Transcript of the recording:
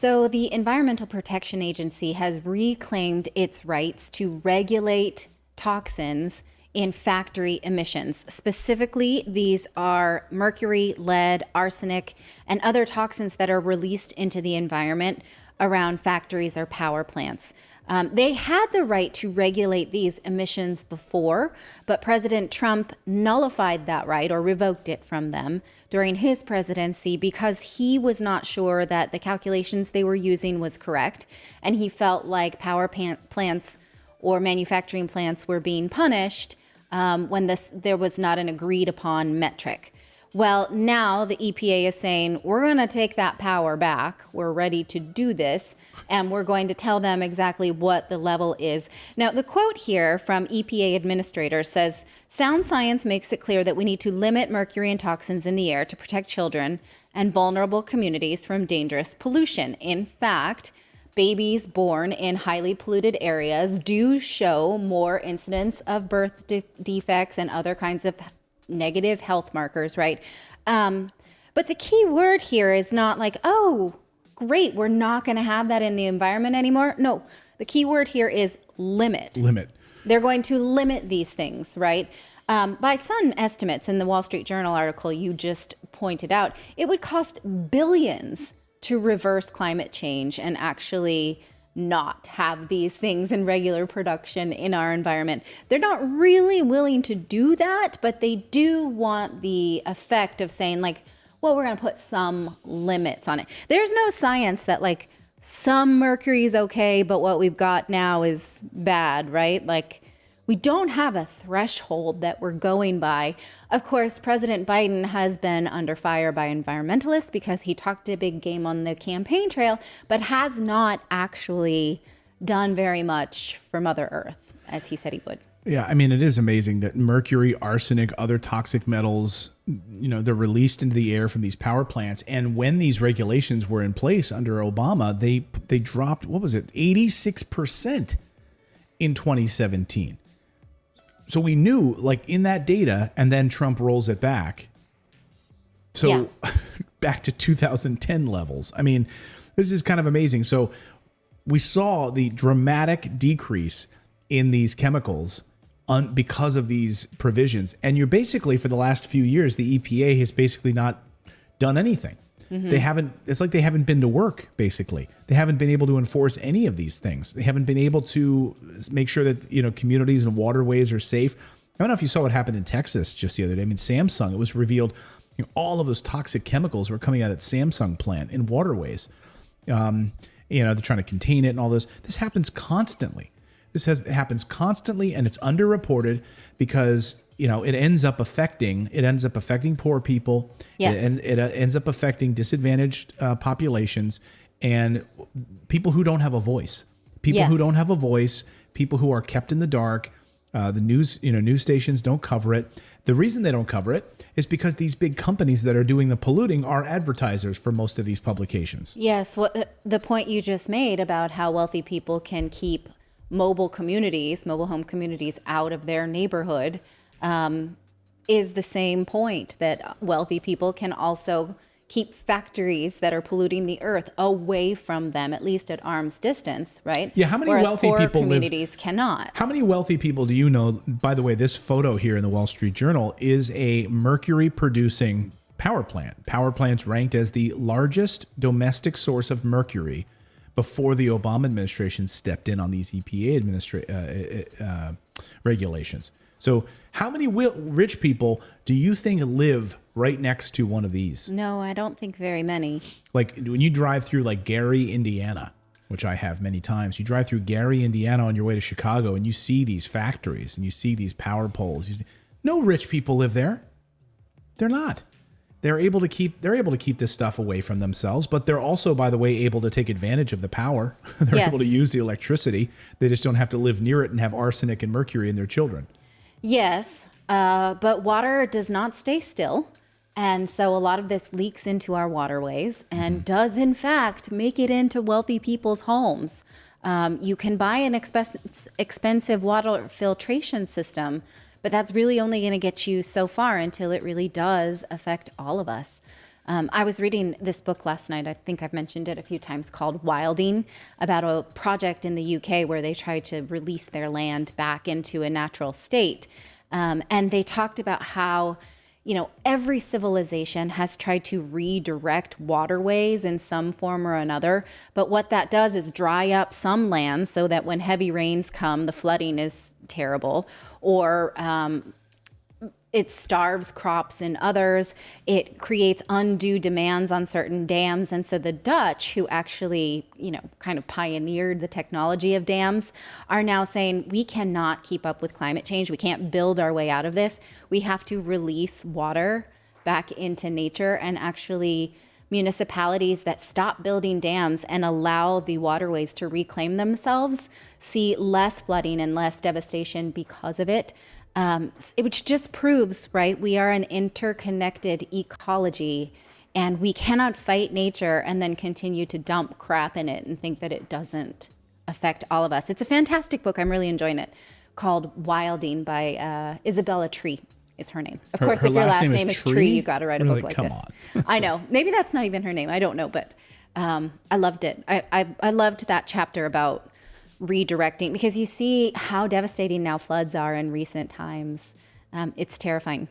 So the Environmental Protection Agency has reclaimed its rights to regulate toxins in factory emissions. Specifically, these are mercury, lead, arsenic, and other toxins that are released into the environment around factories or power plants. They had the right to regulate these emissions before, but President Trump nullified that right or revoked it from them during his presidency because he was not sure that the calculations they were using was correct. And he felt like power plants or manufacturing plants were being punished when there was not an agreed upon metric. Well, now the EPA is saying, we're going to take that power back. We're ready to do this. And we're going to tell them exactly what the level is. Now, the quote here from EPA administrator says, sound science makes it clear that we need to limit mercury and toxins in the air to protect children and vulnerable communities from dangerous pollution. In fact, babies born in highly polluted areas do show more incidents of birth defects and other kinds of negative health markers, right? But the key word here is not like, oh, great, we're not going to have that in the environment anymore. No, the key word here is limit. Limit. They're going to limit these things, right? By some estimates in the Wall Street Journal article you just pointed out, it would cost billions to reverse climate change and actually not have these things in regular production in our environment. They're not really willing to do that, but they do want the effect of saying like, well, we're going to put some limits on it. There's no science that like some mercury is okay, but what we've got now is bad, right? Like we don't have a threshold that we're going by. Of course, President Biden has been under fire by environmentalists because he talked a big game on the campaign trail, but has not actually done very much for Mother Earth, as he said he would. Yeah, I mean, it is amazing that mercury, arsenic, other toxic metals, they're released into the air from these power plants. And when these regulations were in place under Obama, they dropped, 86% in 2017. So we knew, like, in that data, and then Trump rolls it back. So back to 2010 levels. I mean, this is kind of amazing. So we saw the dramatic decrease in these chemicals because of these provisions. And you're basically, for the last few years, the EPA has basically not done anything. Mm-hmm. It's like they haven't been to work, basically. They haven't been able to enforce any of these things. They haven't been able to make sure that, communities and waterways are safe. I don't know if you saw what happened in Texas just the other day. I mean, Samsung, it was revealed all of those toxic chemicals were coming out of that Samsung plant in waterways. They're trying to contain it and all this. This happens constantly. Happens constantly, and it's underreported because it ends up affecting poor people. Yes. It ends up affecting disadvantaged populations and people who don't have a voice. People who don't have a voice. People who are kept in the dark. The news stations don't cover it. The reason they don't cover it is because these big companies that are doing the polluting are advertisers for most of these publications. Yes, the point you just made about how wealthy people can keep mobile home communities out of their neighborhood is the same point, that wealthy people can also keep factories that are polluting the earth away from them, at least at arm's distance, right? Yeah, how many Whereas wealthy poor people communities cannot. How many wealthy people do you know? By the way, this photo here in the Wall Street Journal is a mercury-producing power plant. Power plants ranked as the largest domestic source of mercury before the Obama administration stepped in on these EPA regulations. So how many rich people do you think live right next to one of these? No, I don't think very many. Like when you drive through like Gary, Indiana, which I have many times, you drive through Gary, Indiana on your way to Chicago and you see these factories and you see these power poles. No rich people live there. They're not. They're able to keep this stuff away from themselves, but they're also, by the way, able to take advantage of the power. They're able to use the electricity. They just don't have to live near it and have arsenic and mercury in their children. Yes, but water does not stay still. And so a lot of this leaks into our waterways and does, in fact, make it into wealthy people's homes. You can buy an expensive water filtration system, but that's really only going to get you so far until it really does affect all of us. I was reading this book last night. I think I've mentioned it a few times, called Wilding, about a project in the UK where they tried to release their land back into a natural state. And they talked about how, every civilization has tried to redirect waterways in some form or another. But what that does is dry up some lands so that when heavy rains come, the flooding is terrible, or it starves crops in others. It creates undue demands on certain dams. And so the Dutch, who actually, kind of pioneered the technology of dams, are now saying we cannot keep up with climate change. We can't build our way out of this. We have to release water back into nature, and actually municipalities that stop building dams and allow the waterways to reclaim themselves see less flooding and less devastation because of it. Which just proves, right, we are an interconnected ecology, and we cannot fight nature and then continue to dump crap in it and think that it doesn't affect all of us. It's a fantastic book. I'm really enjoying it, called Wilding by Isabella Tree is her name. Of course, if your last name is Tree, you got to write a book like this. Come on. I know. Maybe that's not even her name. I don't know, but I loved it. I loved that chapter about redirecting, because you see how devastating now floods are in recent times. It's terrifying.